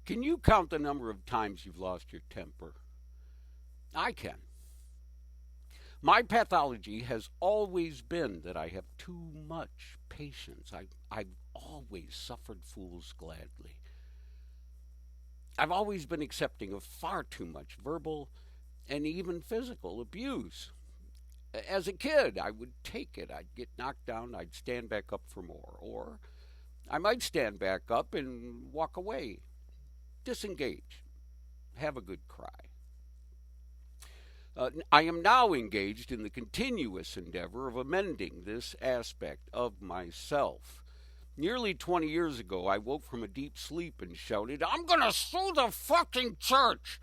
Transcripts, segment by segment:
Can you count the number of times you've lost your temper? I can. My pathology has always been that I have too much patience. I've always suffered fools gladly. I've always been accepting of far too much verbal and even physical abuse. As a kid, I would take it. I'd get knocked down, I'd stand back up for more. Or I might stand back up and walk away, disengage, have a good cry. I am now engaged in the continuous endeavor of amending this aspect of myself. Nearly 20 years ago, I woke from a deep sleep and shouted, "I'm going to sue the fucking church!"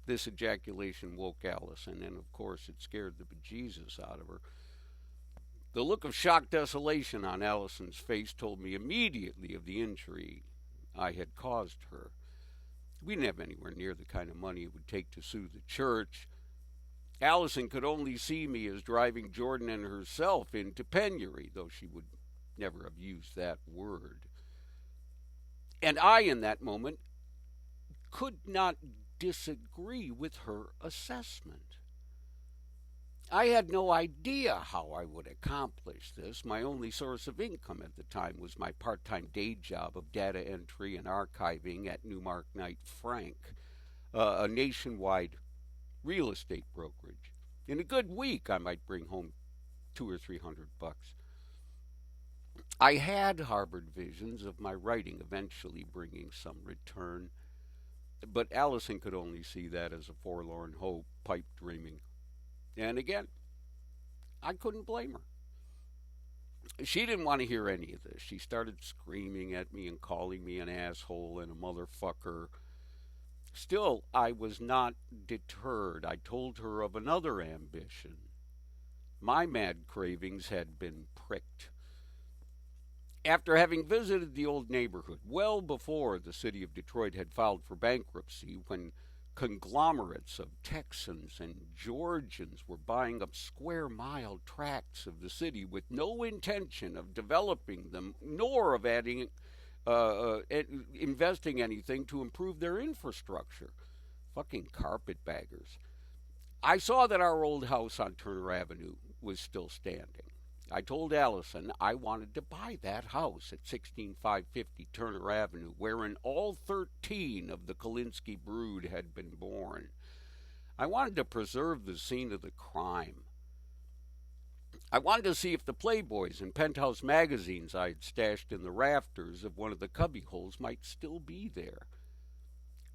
This ejaculation woke Allison, and of course it scared the bejesus out of her. The look of shocked desolation on Allison's face told me immediately of the injury I had caused her. We didn't have anywhere near the kind of money it would take to sue the church. Allison could only see me as driving Jordan and herself into penury, though she would never have used that word. And I, in that moment, could not disagree with her assessment. I had no idea how I would accomplish this. My only source of income at the time was my part-time day job of data entry and archiving at Newmark Knight Frank, a nationwide real estate brokerage. In a good week, I might bring home $200 or $300. I had harbored visions of my writing eventually bringing some return, but Allison could only see that as a forlorn hope, pipe dreaming. And again, I couldn't blame her. She didn't want to hear any of this. She started screaming at me and calling me an asshole and a motherfucker. Still, I was not deterred. I told her of another ambition. My mad cravings had been pricked. After having visited the old neighborhood well before the city of Detroit had filed for bankruptcy, when conglomerates of Texans and Georgians were buying up square mile tracts of the city with no intention of developing them, nor of investing anything to improve their infrastructure. Fucking carpetbaggers. I saw that our old house on Turner Avenue was still standing. I told Allison I wanted to buy that house at 16550 Turner Avenue, wherein all 13 of the Kolinsky brood had been born. I wanted to preserve the scene of the crime. I wanted to see if the Playboys and Penthouse magazines I had stashed in the rafters of one of the cubbyholes might still be there.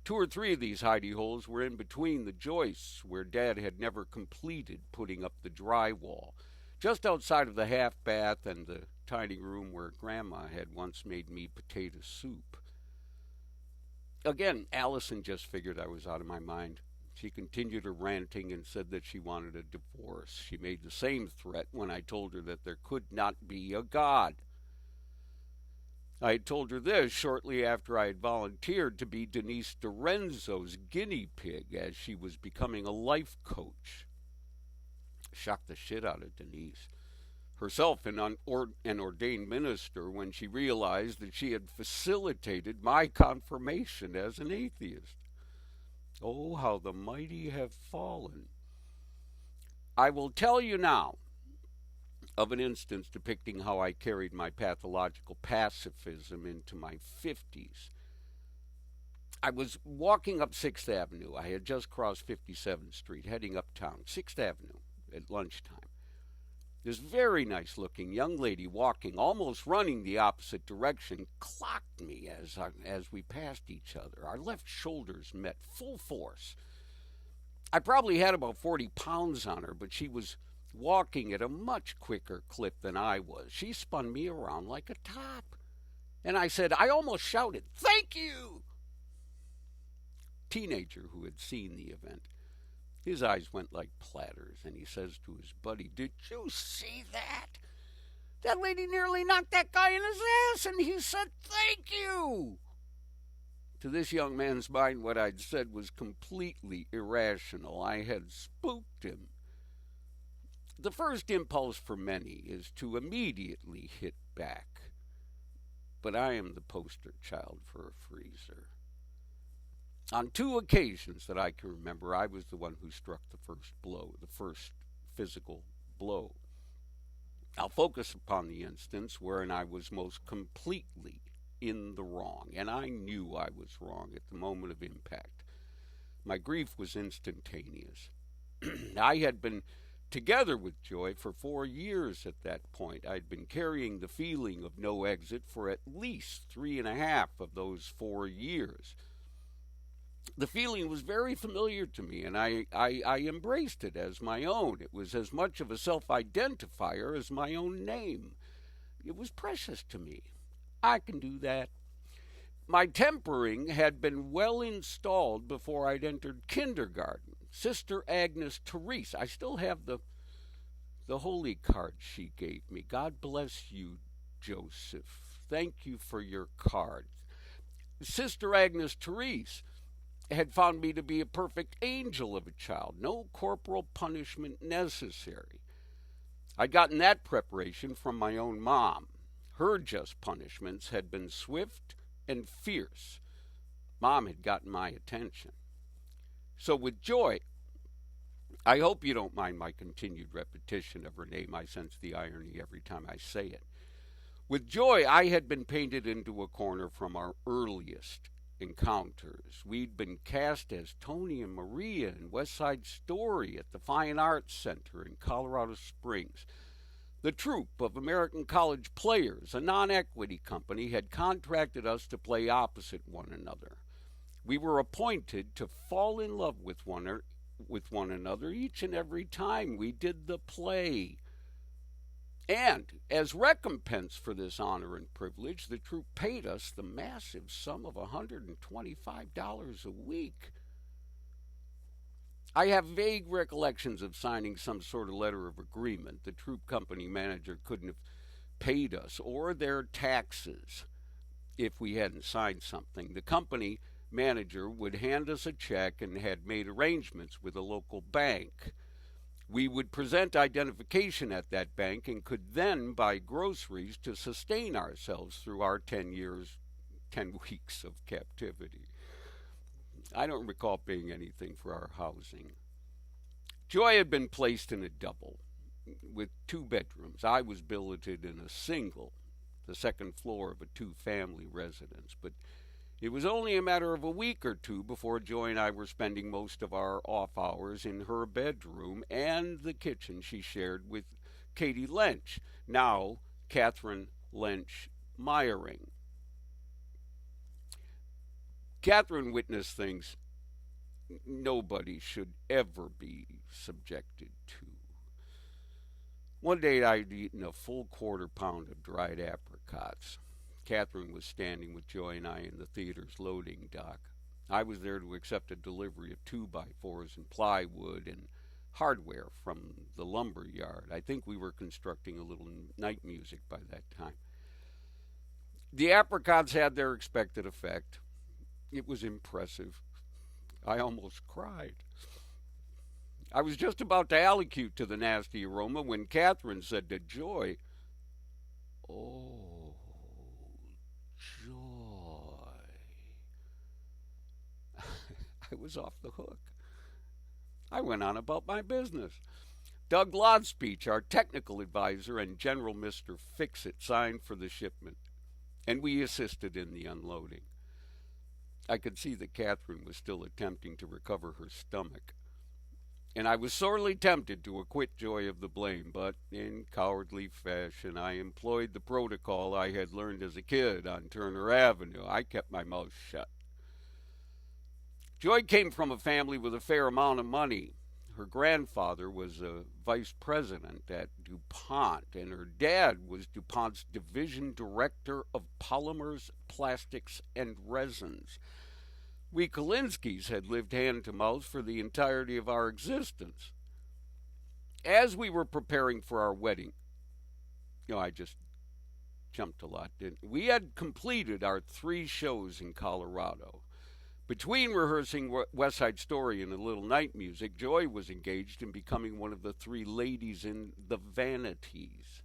2 or 3 of these hidey holes were in between the joists where Dad had never completed putting up the drywall, just outside of the half bath and the tiny room where Grandma had once made me potato soup. Again, Allison just figured I was out of my mind. She continued her ranting and said that she wanted a divorce. She made the same threat when I told her that there could not be a God. I had told her this shortly after I had volunteered to be Denise DiRenzo's guinea pig as she was becoming a life coach. Shocked the shit out of Denise, herself an ordained minister, when she realized that she had facilitated my confirmation as an atheist. Oh, how the mighty have fallen. I will tell you now of an instance depicting how I carried my pathological pacifism into my 50s. I was walking up 6th Avenue. I had just crossed 57th Street, heading uptown. 6th Avenue at lunchtime. This very nice-looking young lady walking, almost running the opposite direction, clocked me as we passed each other. Our left shoulders met full force. I probably had about 40 pounds on her, but she was walking at a much quicker clip than I was. She spun me around like a top. And I said, I almost shouted, "Thank you!" Teenager who had seen the event. His eyes went like platters, and he says to his buddy, "Did you see that? That lady nearly knocked that guy in his ass, and he said, 'Thank you!'" To this young man's mind, what I'd said was completely irrational. I had spooked him. The 'first impulse for many is to immediately hit back. but I am the poster child for a freezer. On 2 occasions that I can remember, I was the one who struck the first blow, the first physical blow. I'll focus upon the instance wherein I was most completely in the wrong, and I knew I was wrong at the moment of impact. My grief was instantaneous. I had been together with Joy for 4 years at that point. I'd been carrying the feeling of no exit for at least 3.5 of those 4 years. The feeling was very familiar to me, and I embraced it as my own. It was as much of a self-identifier as my own name. It was precious to me. I can do that. My tempering had been well installed before I'd entered kindergarten. Sister Agnes Therese, I still have the holy card she gave me. God bless you, Joseph. Thank you for your card. Sister Agnes Therese had found me to be a perfect angel of a child, no corporal punishment necessary. I'd gotten that preparation from my own mom. Her just punishments had been swift and fierce. Mom had gotten my attention. So with Joy, I hope you don't mind my continued repetition of her name. I sense the irony every time I say it. With Joy, I had been painted into a corner from our earliest encounters. We'd been cast as Tony and Maria in West Side Story at the Fine Arts Center in Colorado Springs. The troupe of American College Players, a non-equity company, had contracted us to play opposite one another. We were appointed to fall in love with one another each and every time we did the play. And as recompense for this honor and privilege, the troupe paid us the massive sum of $125 a week. I have vague recollections of signing some sort of letter of agreement. The troupe company manager couldn't have paid us or their taxes if we hadn't signed something. The company manager would hand us a check and had made arrangements with a local bank. We would present identification at that bank and could then buy groceries to sustain ourselves through our 10 weeks of captivity. I don't recall paying anything for our housing. Joy had been placed in a double with 2 bedrooms. I was billeted in a single, the second floor of a 2-family residence, but it was only a matter of a week or 2 before Joy and I were spending most of our off hours in her bedroom and the kitchen she shared with Katie Lench, now Catherine Lench Meyering. Catherine witnessed things nobody should ever be subjected to. One day I'd eaten a full quarter pound of dried apricots. Catherine was standing with Joy and I in the theater's loading dock. I was there to accept a delivery of 2x4s and plywood and hardware from the lumber yard. I think we were constructing a little night music by that time. The apricots had their expected effect. It was impressive. I almost cried. I was just about to allocute to the nasty aroma when Catherine said to Joy, "Oh, Joy." I was off the hook. I went on about my business. Doug Lodspeech, our technical advisor, and General Mr. Fix-It signed for the shipment, and we assisted in the unloading. I could see that Catherine was still attempting to recover her stomach, and I was sorely tempted to acquit Joy of the blame, but in cowardly fashion I employed the protocol I had learned as a kid on Turner Avenue. I kept my mouth shut. Joy came from a family with a fair amount of money. Her grandfather was a vice president at DuPont, and her dad was DuPont's division director of polymers, plastics, and resins. We Kolinskis had lived hand to mouth for the entirety of our existence. As we were preparing for our wedding, I just jumped a lot, didn't we? We had completed our 3 shows in Colorado. Between rehearsing West Side Story and a little night music, Joy was engaged in becoming one of the 3 ladies in The Vanities.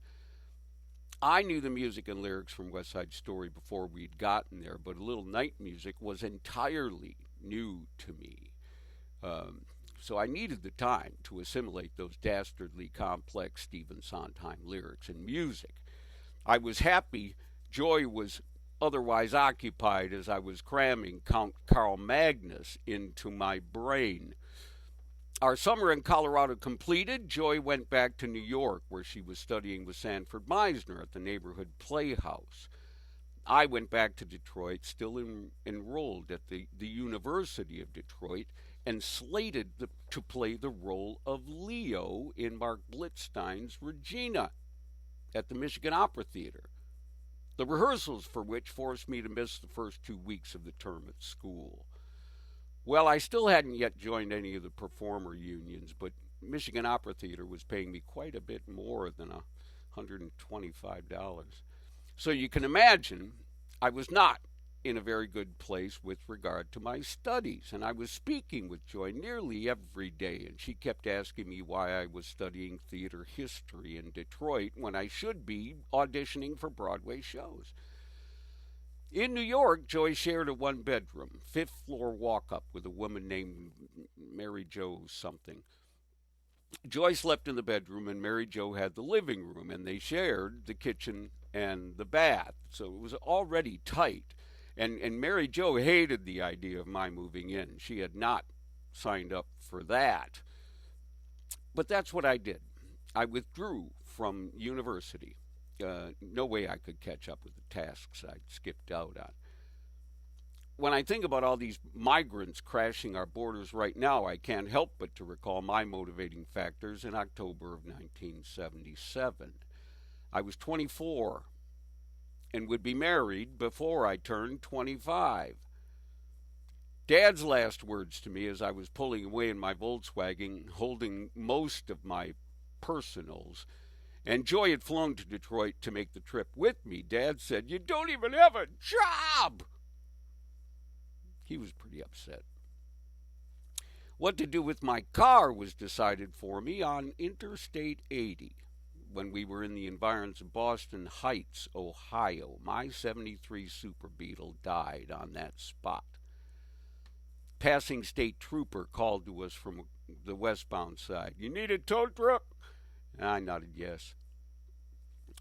I knew the music and lyrics from West Side Story before we'd gotten there, but a little night music was entirely new to me. Um, so I needed the time to assimilate those dastardly complex Stephen Sondheim lyrics and music. I was happy Joy was otherwise occupied as I was cramming Count Carl Magnus into my brain. Our summer in Colorado completed, Joy went back to New York, where she was studying with Sanford Meisner at the neighborhood playhouse. I went back to Detroit, still enrolled at the University of Detroit, and slated to play the role of Leo in Mark Blitzstein's Regina at the Michigan Opera Theater, the rehearsals for which forced me to miss the first 2 weeks of the term at school. Well, I still hadn't yet joined any of the performer unions, but Michigan Opera Theater was paying me quite a bit more than $125. So you can imagine I was not in a very good place with regard to my studies, and I was speaking with Joy nearly every day, and she kept asking me why I was studying theater history in Detroit when I should be auditioning for Broadway shows. In New York, Joy shared a one-bedroom, fifth-floor walk-up with a woman named Mary Jo something. Joy slept in the bedroom, and Mary Jo had the living room, and they shared the kitchen and the bath. So it was already tight. And Mary Jo hated the idea of my moving in. She had not signed up for that. But that's what I did. I withdrew from university. No way I could catch up with the tasks I'd skipped out on. When I think about all these migrants crashing our borders right now, I can't help but to recall my motivating factors in October of 1977. I was 24 and would be married before I turned 25. Dad's last words to me as I was pulling away in my Volkswagen, holding most of my personals, and Joy had flown to Detroit to make the trip with me. Dad said, "You don't even have a job!" He was pretty upset. What to do with my car was decided for me on Interstate 80 when we were in the environs of Boston Heights, Ohio. My 73 Super Beetle died on that spot. Passing state trooper called to us from the westbound side. "You need a tow truck?" I nodded yes.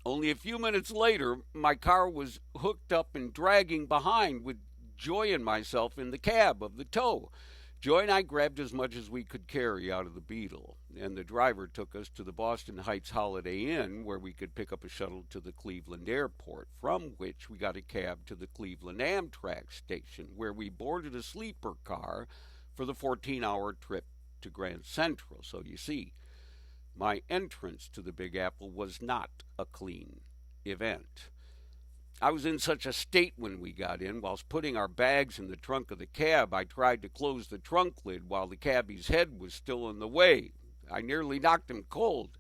Only a few minutes later, my car was hooked up and dragging behind with Joy and myself in the cab of the tow. Joy and I grabbed as much as we could carry out of the Beetle, and the driver took us to the Boston Heights Holiday Inn, where we could pick up a shuttle to the Cleveland airport, from which we got a cab to the Cleveland Amtrak station, where we boarded a sleeper car for the 14-hour trip to Grand Central. So you see, my entrance to the Big Apple was not a clean event. I was in such a state when we got in. Whilst putting our bags in the trunk of the cab, I tried to close the trunk lid while the cabbie's head was still in the way. I nearly knocked him cold.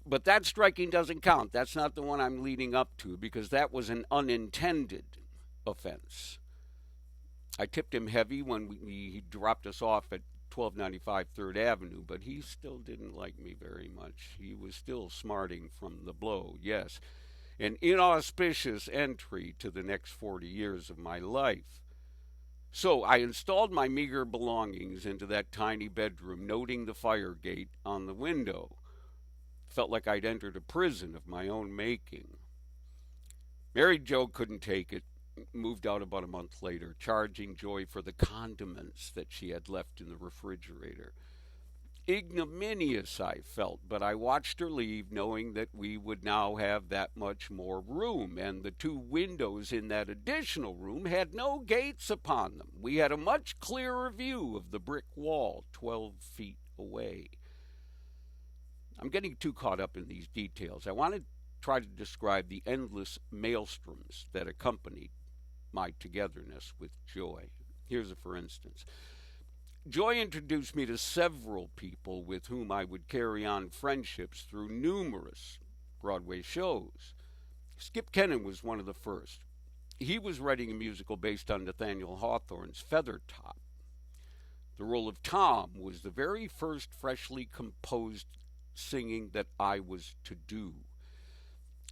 But that striking doesn't count. That's not the one I'm leading up to, because that was an unintended offense. I tipped him heavy when he dropped us off at 1295 3rd Avenue, but he still didn't like me very much. He was still smarting from the blow, yes. An inauspicious entry to the next 40 years of my life. So I installed my meager belongings into that tiny bedroom, noting the fire gate on the window. Felt like I'd entered a prison of my own making. Mary Jo couldn't take it, moved out about a month later, charging Joy for the condiments that she had left in the refrigerator. Ignominious I felt, but I watched her leave, knowing that we would now have that much more room, and the two windows in that additional room had no gates upon them. We had a much clearer view of the brick wall 12 feet away. I'm getting too caught up in these details. I want to try to describe the endless maelstroms that accompanied my togetherness with Joy. Here's a for instance. Joy introduced me to several people with whom I would carry on friendships through numerous Broadway shows. Skip Kennan was one of the first. He was writing a musical based on Nathaniel Hawthorne's Feathertop. The role of Tom was the very first freshly composed singing that I was to do.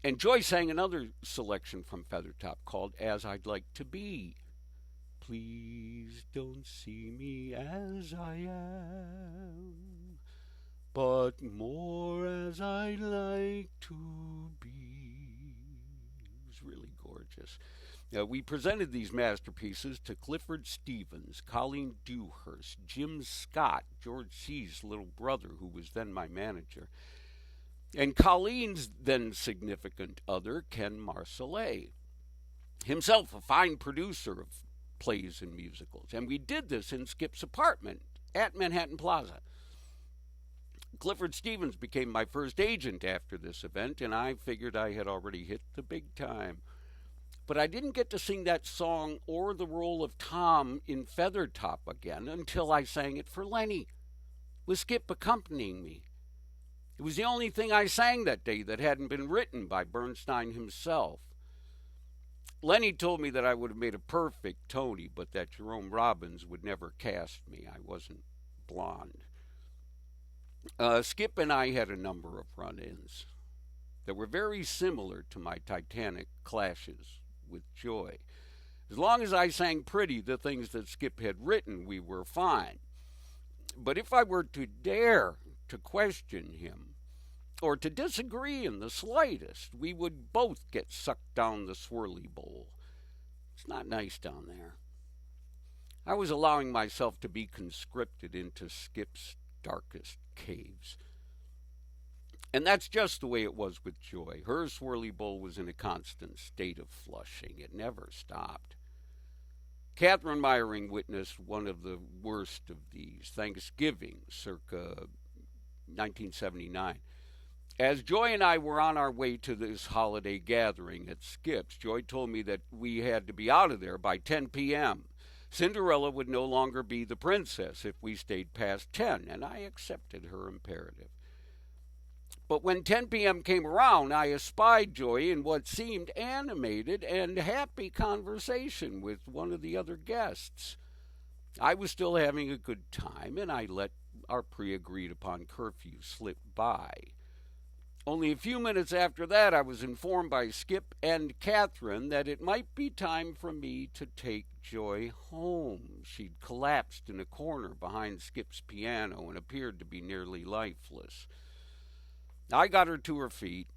And Joy sang another selection from Feathertop called As I'd Like to Be. Please don't see me as I am, but more as I like to be. It was really gorgeous. We presented these masterpieces to Clifford Stevens, Colleen Dewhurst, Jim Scott, George C.'s little brother, who was then my manager, and Colleen's then significant other, Ken Marcellet, himself a fine producer of plays and musicals. And we did this in Skip's apartment at Manhattan Plaza. Clifford Stevens became my first agent after this event, and I figured I had already hit the big time. But I didn't get to sing that song or the role of Tom in Feathertop again until I sang it for Lenny, with Skip accompanying me. It was the only thing I sang that day that hadn't been written by Bernstein himself. Lenny told me that I would have made a perfect Tony, but that Jerome Robbins would never cast me. I wasn't blonde. Skip and I had a number of run-ins that were very similar to my Titanic clashes with Joy. As long as I sang pretty the things that Skip had written, we were fine. But if I were to dare to question him, or to disagree in the slightest, we would both get sucked down the swirly bowl. It's not nice down there. I was allowing myself to be conscripted into Skip's darkest caves. And that's just the way it was with Joy. Her swirly bowl was in a constant state of flushing. It never stopped. Catherine Meyering witnessed one of the worst of these, Thanksgiving, circa 1979. As Joy and I were on our way to this holiday gathering at Skip's, Joy told me that we had to be out of there by 10 p.m. Cinderella would no longer be the princess if we stayed past 10, and I accepted her imperative. But when 10 p.m. came around, I espied Joy in what seemed animated and happy conversation with one of the other guests. I was still having a good time, and I let our pre-agreed-upon curfew slip by. Only a few minutes after that, I was informed by Skip and Catherine that it might be time for me to take Joy home. She'd collapsed in a corner behind Skip's piano and appeared to be nearly lifeless. I got her to her feet.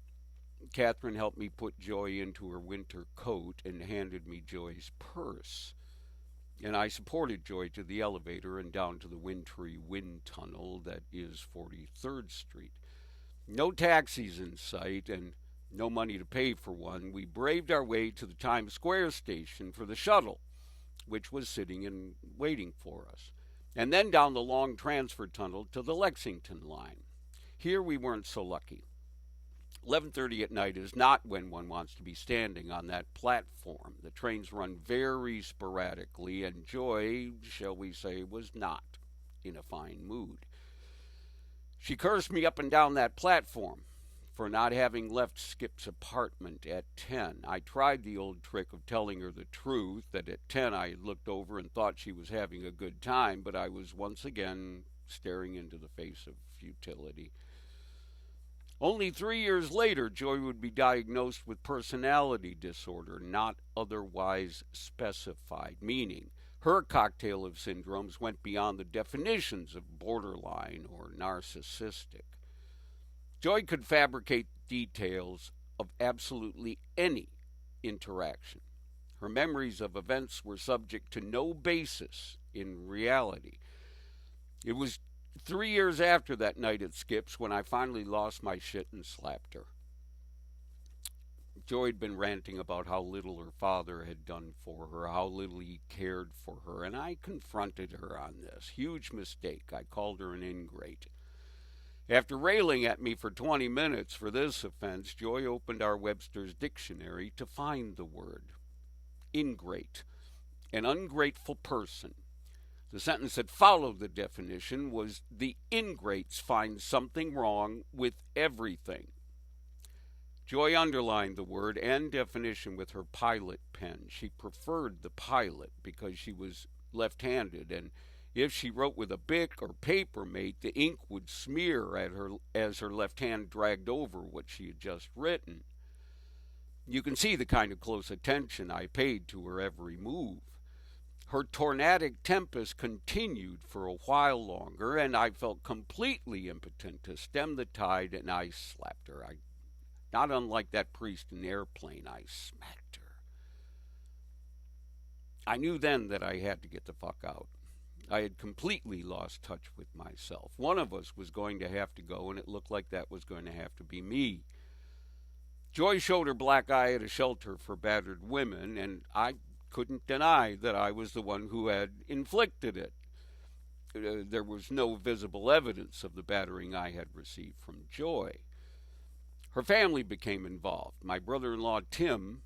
Catherine helped me put Joy into her winter coat and handed me Joy's purse. And I supported Joy to the elevator and down to the wintry wind tunnel that is 43rd Street. No taxis in sight and no money to pay for one. We braved our way to the Times Square station for the shuttle, which was sitting and waiting for us, and then down the long transfer tunnel to the Lexington line. Here we weren't so lucky. 11:30 at night is not when one wants to be standing on that platform. The trains run very sporadically, and Joy, shall we say, was not in a fine mood. She cursed me up and down that platform for not having left Skip's apartment at 10. I tried the old trick of telling her the truth, that at 10 I had looked over and thought she was having a good time, but I was once again staring into the face of futility. Only 3 years later, Joy would be diagnosed with personality disorder, not otherwise specified, meaning her cocktail of syndromes went beyond the definitions of borderline or narcissistic. Joy could fabricate details of absolutely any interaction. Her memories of events were subject to no basis in reality. It was 3 years after that night at Skip's when I finally lost my shit and slapped her. Joy had been ranting about how little her father had done for her, how little he cared for her, and I confronted her on this. Huge mistake. I called her an ingrate. After railing at me for 20 minutes for this offense, Joy opened our Webster's dictionary to find the word. Ingrate. An ungrateful person. The sentence that followed the definition was, the ingrates find something wrong with everything. Joy underlined the word and definition with her pilot pen. She preferred the pilot because she was left-handed, and if she wrote with a Bic or paper mate, the ink would smear at her as her left hand dragged over what she had just written. You can see the kind of close attention I paid to her every move. Her tornadic tempest continued for a while longer, and I felt completely impotent to stem the tide, and I slapped her. Not unlike that priest in Airplane, I smacked her. I knew then that I had to get the fuck out. I had completely lost touch with myself. One of us was going to have to go, and it looked like that was going to have to be me. Joy showed her black eye at a shelter for battered women, and I couldn't deny that I was the one who had inflicted it. There was no visible evidence of the battering I had received from Joy. Her family became involved. My brother-in-law, Tim,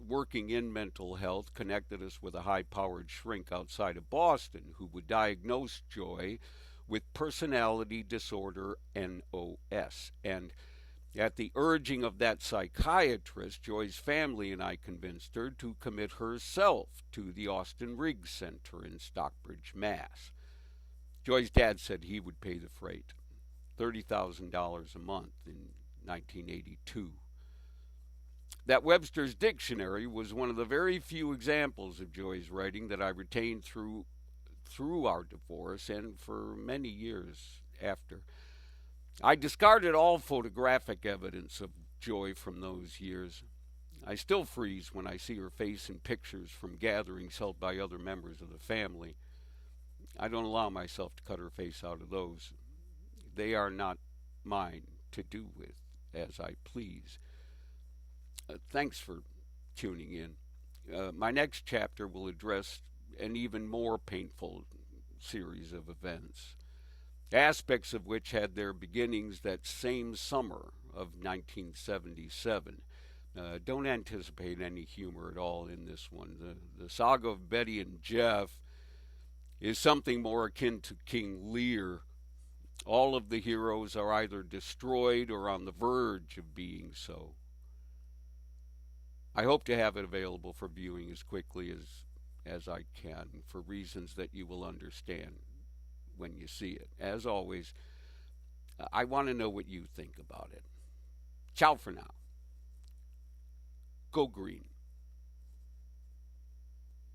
working in mental health, connected us with a high-powered shrink outside of Boston who would diagnose Joy with personality disorder NOS. And at the urging of that psychiatrist, Joy's family and I convinced her to commit herself to the Austin Riggs Center in Stockbridge, Mass. Joy's dad said he would pay the freight, $30,000 a month in 1982. That Webster's Dictionary was one of the very few examples of Joy's writing that I retained through our divorce and for many years after. I discarded all photographic evidence of Joy from those years. I still freeze when I see her face in pictures from gatherings held by other members of the family. I don't allow myself to cut her face out of those. They are not mine to do with as I please. Thanks for tuning in. My next chapter will address an even more painful series of events, aspects of which had their beginnings that same summer of 1977. Don't anticipate any humor at all in this one. The saga of Betty and Jeff is something more akin to King Lear. All of the heroes are either destroyed or on the verge of being so. I hope to have it available for viewing as quickly as I can, for reasons that you will understand when you see it. As always, I want to know what you think about it. Ciao for now. Go green.